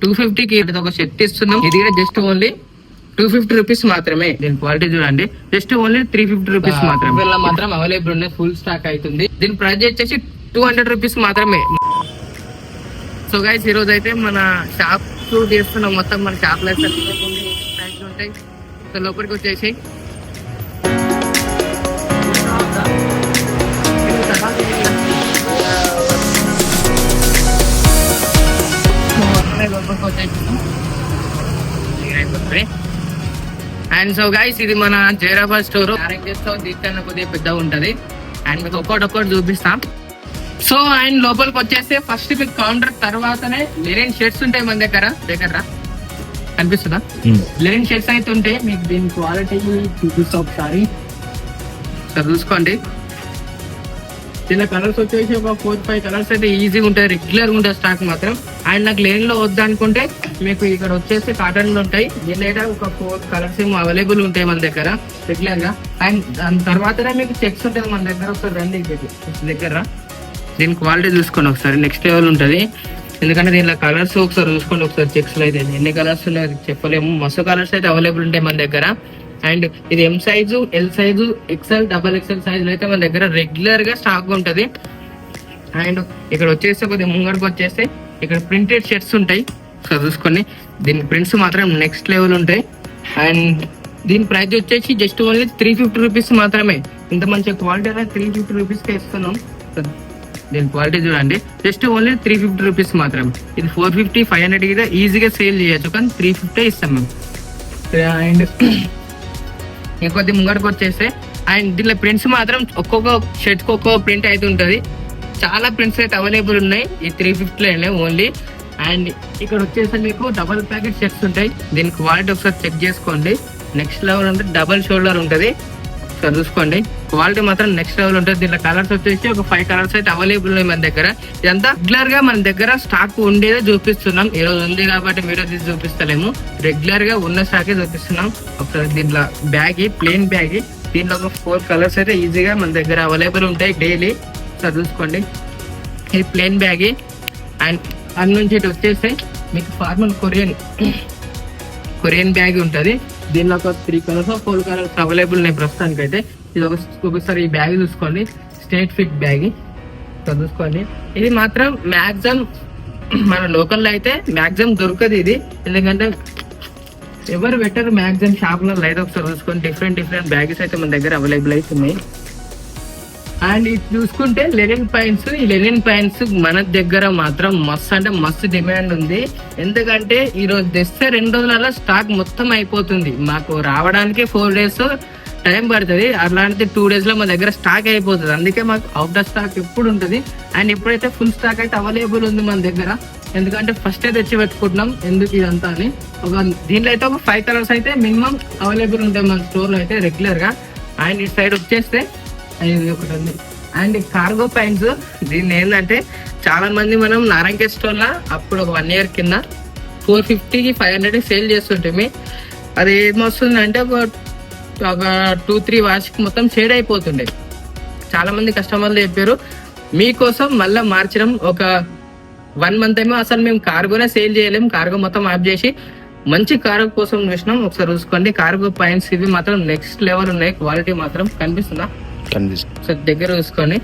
250కి ఒక సెట్ ఇస్తున్నాం. ఇది కూడా జస్ట్ ఓన్లీ 250 రూపీస్ మాత్రమే. దీని క్వాలిటీ చూడండి, జస్ట్ ఓన్లీ 350 రూపీస్ మాత్రమే. వీళ్ళ మాత్రం అవైలబుల్ ఉన్నాయి, ఫుల్ స్టాక్ అవుతుంది. దీని ప్రైస్ వచ్చేసి 200 రూపీస్ మాత్రమే. సో గైస్ ఈ రోజు అయితే మన షాప్ చేస్తున్నాం. మొత్తం మన షాప్ లో ఉంటాయి. సో లోపలికి వచ్చేసి అండ్ సో గైస్ ఇది మన జైరాబాద్ స్టోర్. దీనికన్నా కొద్దిగా పెద్ద ఉంటది. అండ్ మీకు ఒక్కొక్కటి చూపిస్తాం. సో అండ్ లోపలికి వచ్చేస్తే ఫస్ట్ మీకు కౌంటర్ తర్వాతనే లెనిన్ షర్ట్స్ ఉంటాయి మన దగ్గర కనిపిస్తుందా? లెనిన్ షర్ట్స్ అయితే ఉంటాయి. మీకు దీని క్వాలిటీ చూపిస్తా ఒకసారి చూసుకోండి. దీని కలర్స్ వచ్చేసి ఒక 4-5 కలర్స్ అయితే ఈజీగా ఉంటాయి, రెగ్యులర్ గా ఉంటుంది స్టాక్ మాత్రం. అండ్ నాకు లెనిన్ లో వద్దనుకుంటే మీకు ఇక్కడ వచ్చేసి కాటన్ లో ఉంటాయి. దీనిలో ఒక 4 కలర్స్ ఏమో అవైలబుల్ ఉంటాయి మన దగ్గర రెగ్యులర్ గా. అండ్ దాని తర్వాతనే మీకు చెక్స్ ఉంటుంది మన దగ్గర. ఒకసారి రండి దగ్గర. దీని క్వాలిటీ చూసుకోండి ఒకసారి, నెక్స్ట్ లెవెల్ ఉంటుంది. ఎందుకంటే దీనిలో కలర్స్ ఒకసారి చూసుకోండి. ఒకసారి చెక్స్ లో అయితే ఎన్ని కలర్స్ ఉన్నాయో చెప్పలేము. మస్తు కలర్స్ అయితే అవైలబుల్ ఉంటాయి మన దగ్గర. అండ్ ఇది M size, L size, XL, XXL సైజులు అయితే మన దగ్గర రెగ్యులర్ గా స్టాక్ ఉంటుంది. అండ్ ఇక్కడ వచ్చేసి కొద్దిగా ముంగడికి వచ్చేస్తే ఇక్కడ ప్రింటెడ్ షర్ట్స్ ఉంటాయి. సో చూసుకోండి, దీని ప్రింట్స్ మాత్రం నెక్స్ట్ లెవెల్ ఉంటాయి. అండ్ దీని ప్రైస్ వచ్చేసి జస్ట్ ఓన్లీ 350 రూపీస్ మాత్రమే. ఇంత మంచి క్వాలిటీ అనేది 350 రూపీస్కి ఇస్తున్నాం. దీని క్వాలిటీ చూడండి, జస్ట్ ఓన్లీ 350 రూపీస్ మాత్రం. ఇది 450, 500 కి ఈజీగా సేల్ చేయొచ్చు, కానీ 350 ఇస్తాం మేము. అండ్ ఇంకొద్ది ముంగడికి వచ్చేస్తే అండ్ దీనిలో ప్రింట్స్ మాత్రం ఒక్కొక్క షర్ట్ కి ఒక్కొక్క ప్రింట్ అయితే ఉంటుంది. చాలా ప్రింట్స్ అయితే అవైలబుల్ ఉన్నాయి ఈ 350లోనే ఓన్లీ. అండ్ ఇక్కడ వచ్చేసి మీకు డబల్ ప్యాకెట్ షర్ట్స్ ఉంటాయి. దీని క్వాలిటీ ఒకసారి చెక్ చేసుకోండి, నెక్స్ట్ లెవెల్ ఉంటుంది. డబల్ షోల్డర్ ఉంటుంది, ఒకసారి చూసుకోండి. క్వాలిటీ మాత్రం నెక్స్ట్ లెవెల్ ఉంటుంది. దీంట్లో కలర్స్ వచ్చేసి ఒక 5 కలర్స్ అయితే అవైలబుల్ ఉన్నాయి మన దగ్గర. ఇదంతా రెగ్యులర్ గా మన దగ్గర స్టాక్ ఉండేదే చూపిస్తున్నాం. ఈ రోజు ఉంది కాబట్టి వీడియో తీసి చూపిస్తలేము, రెగ్యులర్ గా ఉన్న స్టాకే చూపిస్తున్నాం. ఒకసారి దీంట్లో బ్యాగ్, ప్లెయిన్ బ్యాగ్, దీంట్లో ఒక 4 కలర్స్ అయితే ఈజీగా మన దగ్గర అవైలబుల్ ఉంటాయి డైలీ. ఒకసారి చూసుకోండి, ఇది ప్లెయిన్ బ్యాగ్. అండ్ అన్ని నుంచి ఇటు వచ్చేస్తే మీకు ఫార్మల్ కొరియన్ బ్యాగ్ ఉంటుంది. దీనిలో ఒక 3 కలర్స్ 4 కలర్స్ అవైలబుల్ ఉన్నాయి ప్రస్తుతానికి అయితే. ఇది ఒకసారి ఈ బ్యాగ్ చూసుకోండి, స్ట్రేట్ ఫిట్ బ్యాగ్ చూసుకోండి. ఇది మాత్రం మ్యాక్సిమం మన లోకల్లో అయితే మ్యాక్సిమం దొరకదు ఇది, ఎందుకంటే ఎవరు పెట్టరు మ్యాక్సిమం షాప్లలో అయితే. ఒకసారి చూసుకోండి, డిఫరెంట్ బ్యాగ్స్ అయితే మన దగ్గర అవైలబుల్ అవుతున్నాయి. అండ్ ఇది చూసుకుంటే లెనిన్ ప్యాంట్స్. ఈ లెనిన్ ప్యాంట్స్ మన దగ్గర మాత్రం మస్తు అంటే మస్తు డిమాండ్ ఉంది. ఎందుకంటే ఈ రోజు తెస్తే 2 రోజులలో స్టాక్ మొత్తం అయిపోతుంది. మాకు రావడానికి 4 days టైం పడుతుంది. అలాంటి 2 days లో మా దగ్గర స్టాక్ అయిపోతుంది. అందుకే మాకు అవుట్ ఆఫ్ స్టాక్ ఎప్పుడు ఉంటుంది. అండ్ ఇప్పుడైతే ఫుల్ స్టాక్ అయితే అవైలబుల్ ఉంది మన దగ్గర. ఎందుకంటే ఫస్ట్ అయితే తెచ్చి పెట్టుకుంటున్నాం, ఎందుకు ఇదంతా అని. దీంట్లో అయితే ఒక 5 కలర్స్ అయితే మినిమం అవైలబుల్ ఉంటాయి మన స్టోర్ లో అయితే రెగ్యులర్ గా. అండ్ ఈ సైడ్ వచ్చేస్తే ఒకటి ఉంది. And cargo pants. దీన్ని ఏంటంటే చాలా మంది మనం నారాయణ స్టోర్ లా అప్పుడు ఒక 1 year కింద 450కి 500కి సేల్ చేస్తుంటే అది ఏమొస్తుంది అంటే ఒక 2-3 వాష్ కి మొత్తం షేడ్ అయిపోతుండే. చాలా మంది కస్టమర్లు చెప్పారు, మీకోసం మళ్ళీ మార్చడం. ఒక 1 month ఏమో అసలు మేము కార్గోనే సేల్ చేయలేము, కార్గో మొత్తం ఆఫ్ చేసి మంచి కార్గో కోసం చూసినాం. ఒకసారి చూసుకోండి, కార్గో ప్యాంట్స్ ఇవి మాత్రం నెక్స్ట్ లెవెల్ ఉన్నాయి. క్వాలిటీ మాత్రం కనిపిస్తుందా? సో దగ్గర చూసుకొని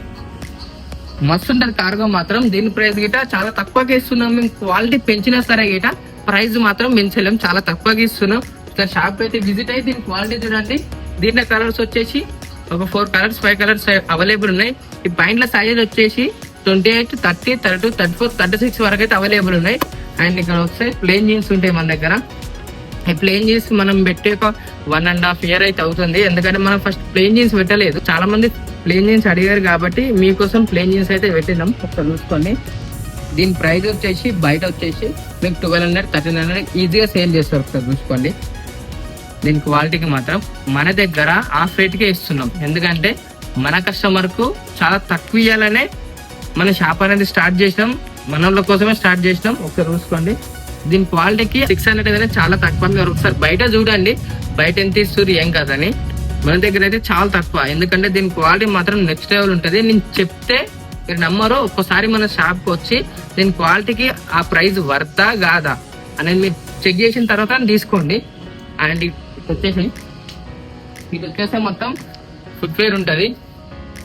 మస్తు ఉంటుంది కార్గో మాత్రం. దీని ప్రైస్ గిట చాలా తక్కువగా ఇస్తున్నాం మేము. క్వాలిటీ పెంచినా సరే గిట ప్రైస్ మాత్రం పెంచలేం, చాలా తక్కువగా ఇస్తున్నాం. షాప్ అయితే విజిట్ అయ్యి దీని క్వాలిటీ చూడండి. దీంట్లో కలర్స్ వచ్చేసి ఒక 4 కలర్స్ 5 కలర్స్ అవైలబుల్ ఉన్నాయి. ఈ ప్యాంట్ల సైజ్ వచ్చేసి 28, 30, 32, 34, 36 వరకు అయితే అవైలబుల్ ఉన్నాయి. అండ్ ఇక్కడ వస్తాయి ప్లెయిన్ జీన్స్ ఉంటాయి మన దగ్గర. ఈ ప్లెయిన్ జీన్స్ మనం పెట్టే ఒక 1.5 year అయితే అవుతుంది. ఎందుకంటే మనం ఫస్ట్ ప్లెయిన్ జీన్స్ పెట్టలేదు, చాలా మంది ప్లెయిన్ జీన్స్ అడిగారు కాబట్టి మీకోసం ప్లెయిన్ జీన్స్ అయితే పెట్టినాం. ఒకసారి చూసుకోండి. దీని ప్రైస్ వచ్చేసి బయట వచ్చేసి మీకు 1200, 1300 ఈజీగా సేల్ చేస్తారు. ఒకసారి చూసుకోండి. దీని క్వాలిటీకి మాత్రం మన దగ్గర ఆఫ్ రేట్కే ఇస్తున్నాం. ఎందుకంటే మన కస్టమర్ కు చాలా తక్కువ ఇవ్వాలనే మన షాప్ అనేది స్టార్ట్ చేసినాం, మన వాళ్ళ కోసమే స్టార్ట్ చేసినాం. ఒకసారి చూసుకోండి. దీని క్వాలిటీకి 600 అనేది చాలా తక్కువ. మీరు ఒకసారి బయట చూడండి, బయట ఎంత ఇస్తారు ఏం కాదని. మన దగ్గర అయితే చాలా తక్కువ, ఎందుకంటే దీని క్వాలిటీ మాత్రం నెక్స్ట్ లెవెల్ ఉంటుంది. నేను చెప్తే మీరు నమ్మరు. ఒక్కసారి మన షాప్కి వచ్చి దీని క్వాలిటీకి ఆ ప్రైస్ వర్తా కాదా అనేది మీరు చెక్ చేసిన తర్వాత తీసుకోండి. అండ్ వచ్చేసి ఇది వచ్చేసి మొత్తం ఫుట్వేర్ ఉంటుంది.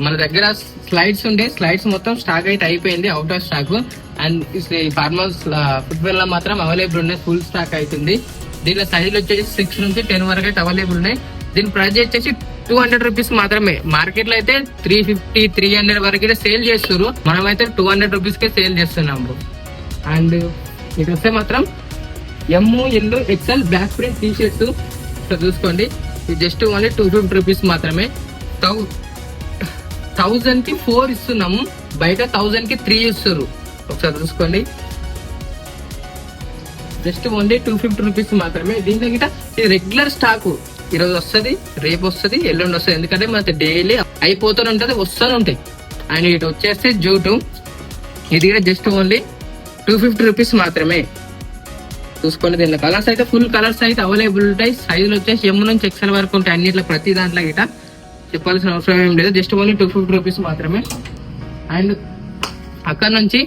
మన దగ్గర స్లైడ్స్ ఉండే స్లైడ్స్ మొత్తం స్టాక్ అయితే అయిపోయింది, out of stock. And formals footwear లో మాత్రం అవైలబుల్ ఉన్నాయి, ఫుల్ స్టాక్ అవుతుంది. దీనిలో సైజులు వచ్చేసి 6 నుంచి 10 వరకు అయితే అవైలబుల్ ఉన్నాయి. దీని ప్రైస్ వచ్చేసి 200 రూపీస్ మాత్రమే. మార్కెట్ లో అయితే 350, 300 వరకు అయితే సేల్ చేస్తారు, మనమైతే 200 రూపీస్ కే సేల్ చేస్తున్నాము. అండ్ ఇది వస్తే మాత్రం ML XL black print T shirts చూసుకోండి. ఇది జస్ట్ ఓన్లీ 250 రూపీస్ మాత్రమే. 1000 కి 4 ఇస్తున్నాము, బయట 1000 కి 3 ఇస్తారు. ఒకసారి చూసుకోండి, జస్ట్ ఓన్లీ 250 రూపీస్ మాత్రమే. దీంట్లో గిట ఇది రెగ్యులర్ స్టాక్, ఈరోజు వస్తుంది, రేపు వస్తుంది, ఎల్లుండి వస్తుంది. ఎందుకంటే మనకి డైలీ అయిపోతూనే ఉంటది, వస్తూనే ఉంటాయి. అండ్ ఇటు వచ్చేస్తే జూటు, ఇది కూడా జస్ట్ ఓన్లీ 250 రూపీస్ మాత్రమే. చూసుకోండి, దీనిలో కలర్స్ అయితే ఫుల్ కలర్స్ అయితే అవైలబుల్ ఉంటాయి. సైజులు వచ్చేసి M నుంచి XL వరకు ఉంటాయి. అన్నిట్లో ప్రతి దాంట్లో గిట చెప్పాల్సిన అవసరం ఏం లేదు, జస్ట్ ఓన్లీ 250 రూపీస్ మాత్రమే. అండ్ అక్కడ నుంచి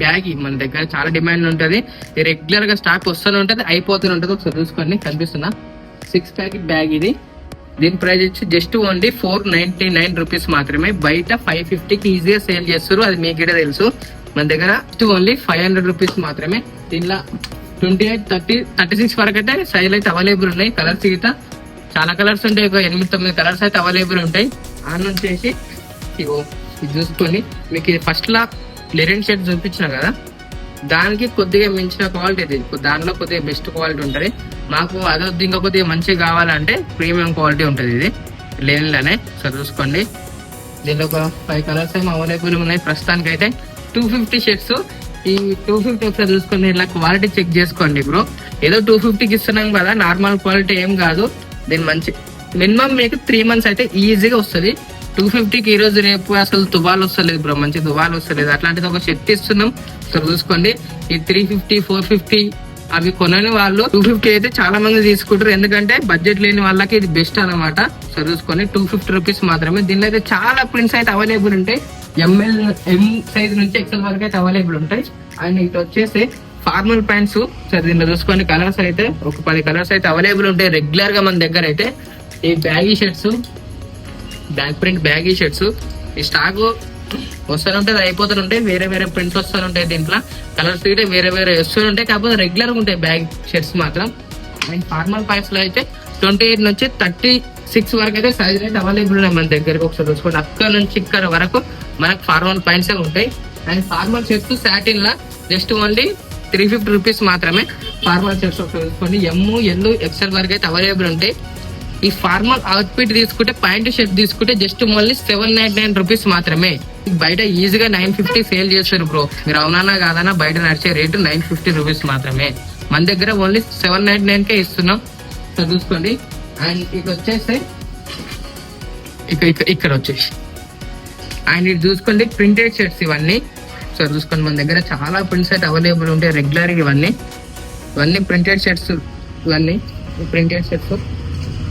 బ్యాగ్ మన దగ్గర చాలా డిమాండ్ ఉంటుంది, రెగ్యులర్ గా స్టాక్ వస్తూనే ఉంటుంది, అయిపోతూనే ఉంటుంది. ఒకసారి చూసుకోండి, కనిపిస్తుందా? 6 ప్యాకెట్ బ్యాగ్ ఇది. దీని ప్రైస్ వచ్చి జస్ట్ ఓన్లీ 499 రూపీస్ మాత్రమే. బయట 550కి ఈజీగా సేల్ చేస్తారు, అది మీకు కూడా తెలుసు. మన దగ్గర ఓన్లీ 500 రూపీస్ మాత్రమే. దీనిలో 28, 30, 36 వరకు అయితే సైజ్ అయితే అవైలబుల్ ఉన్నాయి. కలర్స్ గిట చాలా కలర్స్ ఉంటాయి, ఒక 8-9 కలర్స్ అయితే అవైలబుల్ ఉంటాయి. ఆ నుంచి ఇది చూసుకొని మీకు ఫస్ట్ లా లెరెన్ షర్ట్ చూపించిన కదా, దానికి కొద్దిగా మించిన క్వాలిటీ ఇది, దానిలో కొద్దిగా బెస్ట్ క్వాలిటీ ఉంటుంది. మాకు అదొద్దు, ఇంకా కొద్దిగా మంచిగా కావాలంటే ప్రీమియం క్వాలిటీ ఉంటుంది ఇది లెనిన్లోనే. సో చూసుకోండి, దీనిలో ఒక 5 కలర్స్ ఏమో అవైలబుల్ ఉన్నాయి ప్రస్తుతానికి అయితే. 250 షర్ట్స్, ఈ 250 ఒకసారి చూసుకోండి, ఇలా క్వాలిటీ చెక్ చేసుకోండి బ్రో. ఏదో 250కి ఇస్తున్నాం కదా, నార్మల్ క్వాలిటీ ఏం కాదు. దీని మంచి మినిమం మీకు 3 months అయితే ఈజీగా వస్తుంది. 250కి ఈ రోజు రేపు అసలు తువాలు వస్తలేదు బ్రో, మంచి తువాలు వస్తలేదు. అట్లాంటిది ఒక షర్ట్ ఇస్తున్నాం. సో చూసుకోండి, ఈ 350, 450 అవి కొనని వాళ్ళు 250 అయితే చాలా మంది తీసుకుంటారు, ఎందుకంటే బడ్జెట్ లేని వాళ్ళకి ఇది బెస్ట్ అనమాట. సో చూసుకోండి, 250 రూపీస్ మాత్రమే. దీనిలో అయితే చాలా ప్రింట్స్ అయితే అవైలబుల్ ఉంటాయి, M సైజ్ నుంచి XL వరకు అయితే అవైలబుల్ ఉంటాయి. అండ్ ఇటు వచ్చేసి ఫార్మల్ ప్యాంట్స్. సరే దీనిలో చూసుకోండి, కలర్స్ అయితే ఒక 10 కలర్స్ అయితే అవైలబుల్ ఉంటాయి రెగ్యులర్ గా మన దగ్గర అయితే. ఈ baggy shirts, back print baggy shirts, ఈ స్టాక్ వస్తూనే ఉంటాయి, అయిపోతూనే ఉంటాయి, వేరే వేరే ప్రింట్స్ వస్తూనే ఉంటాయి. దీంట్లో కలర్స్ అయితే వేరే వేరే వస్తూనే ఉంటాయి, కాకపోతే రెగ్యులర్ గా ఉంటాయి బ్యాగ్ షర్ట్స్ మాత్రం. అండ్ ఫార్మల్ ప్యాంట్స్ లో అయితే 28 నుంచి 36 వరకు అయితే సైజ్ అయితే అవైలబుల్ ఉన్నాయి మన దగ్గరకు. ఒకసారి చూసుకోండి, అక్కడ నుంచి ఇక్కడ వరకు మనకు ఫార్మల్ ప్యాంట్స్ ఉంటాయి. And formal shirts satin law just only 350 rupees మాత్రమే. ఫార్మల్ షర్ట్స్ ఒకసారి చూసుకోండి, ML XL వరకు అయితే అవైలబుల్ ఉంటాయి. ఈ ఫార్మల్ అవుట్ఫిట్ తీసుకుంటే, ప్యాంట్ షర్ట్ తీసుకుంటే జస్ట్ ఓన్లీ 799 రూపీస్ మాత్రమే. బయట ఈజీగా 950 సేల్ చేస్తారు బ్రో, మీరు అవునా కాదన్నా బయట నడిచే రేటు 950 రూపీస్ మాత్రమే. మన దగ్గర ఓన్లీ 799కే ఇస్తున్నాం. సో చూసుకోండి. అండ్ ఇక వచ్చేసి ఇక్కడ వచ్చేసి అండ్ ఇది చూసుకోండి, ప్రింటెడ్ షర్ట్స్ ఇవన్నీ. సో చూసుకోండి, మన దగ్గర చాలా ప్రింట్స్ అయితే అవైలబుల్ ఉంటాయి రెగ్యులర్. ఇవన్నీ ప్రింటెడ్ షర్ట్స్, ఇవన్నీ ప్రింటెడ్ షర్ట్స్.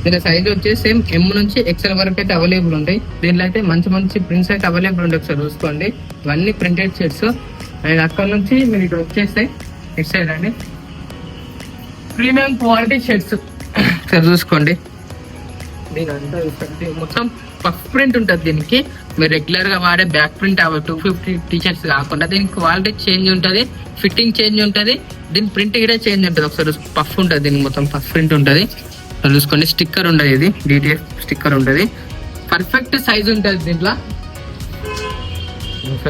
దీని సైజ్ వచ్చేసి సేమ్ M నుంచి XL వరకు అయితే అవైలబుల్ ఉంటాయి. దీనిలో అయితే మంచి మంచి ప్రింట్స్ అయితే అవైలబుల్ ఉంటాయి. ఒకసారి చూసుకోండి, ఇవన్నీ ప్రింటెడ్ షర్ట్స్. అండ్ అక్కడ నుంచి మీరు ఇక్కడ వచ్చేస్తాయి ఇటు సైడ్ అండి, ప్రీమియం క్వాలిటీ షర్ట్స్. ఒకసారి చూసుకోండి, దీని అంతా మొత్తం పఫ్ ప్రింట్ ఉంటుంది. దీనికి మీరు రెగ్యులర్ గా వాడే బ్యాక్ ప్రింట్ 250 టీషర్ట్స్ కాకుండా దీనికి క్వాలిటీ చేంజ్ ఉంటుంది, ఫిట్టింగ్ చేంజ్ ఉంటుంది, దీని ప్రింట్ కూడా చేంజ్ ఉంటుంది. ఒకసారి పఫ్ ఉంటుంది, దీనికి మొత్తం పఫ్ ప్రింట్ ఉంటుంది. చూసుకోండి, స్టిక్కర్ ఉండదు, ఇది DTF స్టిక్కర్ ఉంటుంది, పర్ఫెక్ట్ సైజ్ ఉంటుంది దీంట్లో.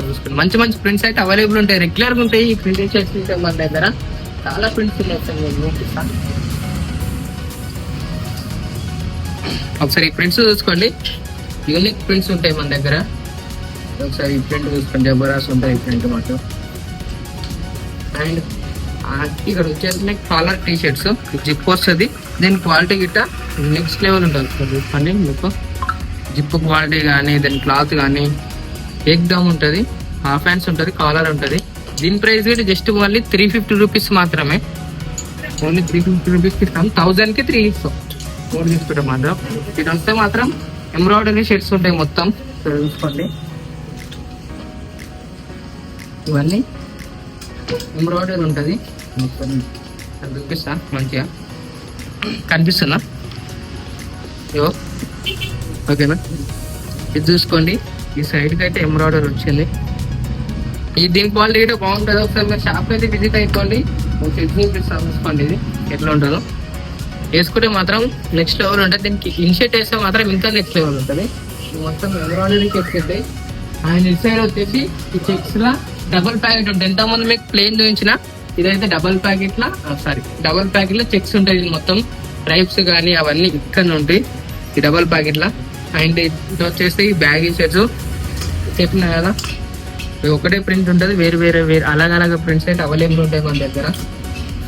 చూసుకోండి, మంచి మంచి ప్రింట్స్ అయితే అవైలబుల్ ఉంటాయి, రెగ్యులర్ గా ఉంటాయి. ఈ ప్రింటింగ్ షర్ట్స్ మన దగ్గర చాలా ప్రింట్స్ ఉన్నాయి. ఒకసారి ఈ ప్రింట్స్ చూసుకోండి, యూనిక్ ప్రింట్స్ ఉంటాయి మన దగ్గర. ఒకసారి ఈ ప్రింట్ చూసుకోండి, జబర్దస్త్ ఉంటాయి ఈ ప్రింట్ మాత్రం. అండ్ ఇక్కడ వచ్చేసి కాలర్ టీ షర్ట్స్, జిప్ వస్తుంది, దీని క్వాలిటీ గిట్ట నెక్స్ట్ లెవెల్ ఉంటుంది. చూసుకోండి, మీకు జిప్ క్వాలిటీ కానీ దాని క్లాత్ కానీ ఎక్దమ్ ఉంటుంది, హాఫ్ హ్యాండ్స్ ఉంటుంది, కాలర్ ఉంటుంది. దీని ప్రైస్ గిట్ట జస్ట్ ఓన్లీ 350 రూపీస్ మాత్రమే. ఓన్లీ 350 రూపీస్కి ఇస్తాం, 1000కి 3 ఇస్తాం. 4 తీసుకుంటాం మాత్రం. ఇది వస్తే మాత్రం ఎంబ్రాయిడరీ షర్ట్స్ ఉంటాయి మొత్తం. చూసుకోండి, ఇవన్నీ ఎంబ్రాయిడరీ ఉంటుంది. చూపిస్తా మంచిగా కనిపిస్తుందా? ఇవో ఓకేనా, ఇది చూసుకోండి. ఈ సైడ్కి అయితే ఎంబ్రాయిడరీ వచ్చింది. దీని క్వాలిటీ కూడా బాగుంటుంది. ఒకసారి మీరు షాప్ అయితే విజిట్ అయిపోండి. ఇది చూపిస్తాను, చూసుకోండి ఇది ఎట్లా ఉంటుందో. వేసుకుంటే మాత్రం నెక్స్ట్ లెవెల్ ఉంటుంది. దీనికి ఇన్షర్ట్ వేస్తే మాత్రం ఇంకా నెక్స్ట్ లెవెల్ ఉంటుంది. మొత్తం ఎంబ్రాయిడరీ చెక్స్ ఉంటాయి. అండ్ ఇటు సైడ్ వచ్చేసి ఈ చెక్స్ లా డబుల్ ప్యాకెట్ ఉంటుంది. ఎంతమంది మీకు ప్లేన్ చూపించిన ఇదైతే డబుల్ ప్యాకెట్ లా చెక్స్ ఉంటాయి. ఇది మొత్తం ట్రైప్స్ కానీ అవన్నీ ఇక్కడ ఉంటాయి ఈ డబుల్ ప్యాకెట్ లా. అండ్ ఇది వచ్చేసి బ్యాగీ షర్ట్స్ చెప్పిన కదా, ఒకటే ప్రింట్ ఉంటుంది. వేరే అలాగ ప్రింట్స్ అయితే అవైలబుల్ ఉంటాయి మన దగ్గర.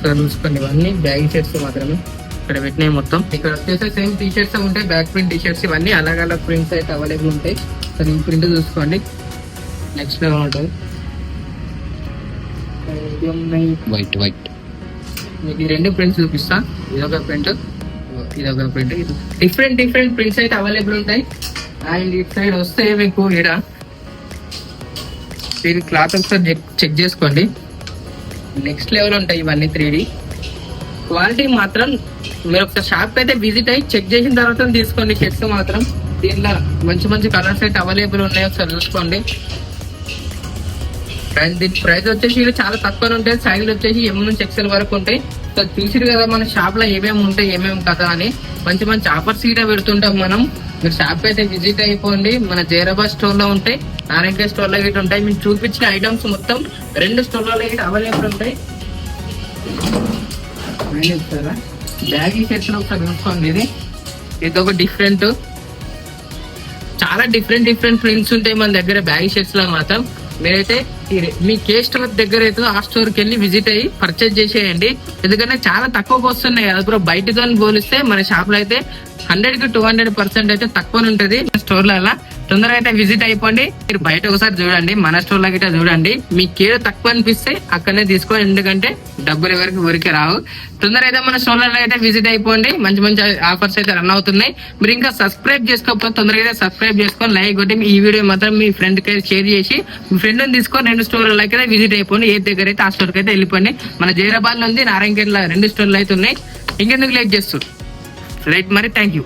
సో చూసుకోండి, ఇవన్నీ బ్యాగీ షర్ట్స్ మాత్రమే ఇక్కడ పెట్టినాయి మొత్తం. ఇక్కడ వచ్చేసి సేమ్ టీ షర్ట్స్ ఉంటాయి, బ్యాక్ ప్రింట్ టీ షర్ట్స్, ఇవన్నీ అలాగ ప్రింట్స్ అయితే అవైలబుల్ ఉంటాయి. సో ఈ ప్రింట్ చూసుకోండి, నెక్స్ట్ లెవెల్ ఉంటుంది. వైట్ మీకు ఈ రెండు ప్రింట్స్ చూపిస్తా. ఇదొక ప్రింట్, ఇదొక ప్రింట్. డిఫరెంట్ ప్రింట్స్ అయితే అవైలబుల్ ఉంటాయి. అండ్ ఇటు సైడ్ వస్తే మీకు ఇక్కడ దీని క్లాత్ ఒకసారి చెక్ చేసుకోండి. నెక్స్ట్ లెవెల్ ఉంటాయి ఇవన్నీ 3D క్వాలిటీ మాత్రం. మీరు ఒకసారి షాప్ అయితే విజిట్ అయ్యి చెక్ చేసిన తర్వాత తీసుకోండి. షర్ట్స్ మాత్రం దీంట్లో మంచి కలర్స్ అయితే అవైలబుల్ ఉన్నాయి, ఒకసారి చూసుకోండి. అండ్ దీని ప్రైస్ వచ్చేసి చాలా తక్కువ ఉంటాయి. సైజులు వచ్చేసి M నుంచి XL వరకు ఉంటాయి. సో చూసిరు కదా మన షాప్ లో ఏమేమి ఉంటాయి, ఏమేమి కదా అని మంచి ఆఫర్స్ కూడా పెడుతుంటాం మనం. మీరు షాప్ అయితే విజిట్ అయిపోండి. మన జైరాబాద్ స్టోర్ లో ఉంటాయి, నారాయణ స్టోర్ లో గిట్ట ఉంటాయి. మీకు చూపించిన ఐటమ్స్ మొత్తం 2 స్టోర్లలో గిట్ట అవైలబుల్ ఉంటాయి. బ్యాగీ షర్ట్స్ ఒకసారి చూసుకోండి. ఇది ఒక డిఫరెంట్, చాలా డిఫరెంట్ ప్రింట్స్ ఉంటాయి మన దగ్గర బ్యాగీ షర్ట్స్ లో మాత్రం. మీరైతే మీ ఏ స్టోర్ దగ్గర అయితే ఆ స్టోర్ కి వెళ్ళి విజిట్ అయ్యి పర్చేజ్ చేసేయండి. ఎందుకంటే చాలా తక్కువకి వస్తున్నాయి. అది కూడా బయటతో పోలిస్తే మన షాప్ లో అయితే 100 to 200% అయితే తక్కువ ఉంటుంది స్టోర్ లో. అలా తొందరగా అయితే విజిట్ అయిపోండి. మీరు బయట ఒకసారి చూడండి, మన స్టోర్ లో గిట్ట చూడండి. మీకు ఏదో తక్కువ అనిపిస్తే అక్కడనే తీసుకోండి, ఎందుకంటే డబ్బులు ఎవరికి ఊరికే రావు. తొందరగా అయితే మన స్టోర్ లో అయితే విజిట్ అయిపోండి. మంచి ఆఫర్స్ అయితే రన్ అవుతున్నాయి. మీరు ఇంకా సబ్స్క్రైబ్ చేసుకోకపోతే తొందరగా అయితే సబ్స్క్రైబ్ చేసుకొని లైక్ కొట్టి ఈ వీడియో మాత్రం మీ ఫ్రెండ్ కి షేర్ చేసి మీ ఫ్రెండ్ తీసుకొని 2 స్టోర్లలో అయితే విజిట్ అయిపోండి. ఏ దగ్గర అయితే ఆ స్టోర్ కి అయితే వెళ్ళిపోండి. మన జైరాబాద్ లో ఉంది, నారాయణఖేడ్లో 2 స్టోర్లు అయితే ఉన్నాయి. ఇంకెందుకు లేట్ చేస్తారు రైట్ మరి. Thank you.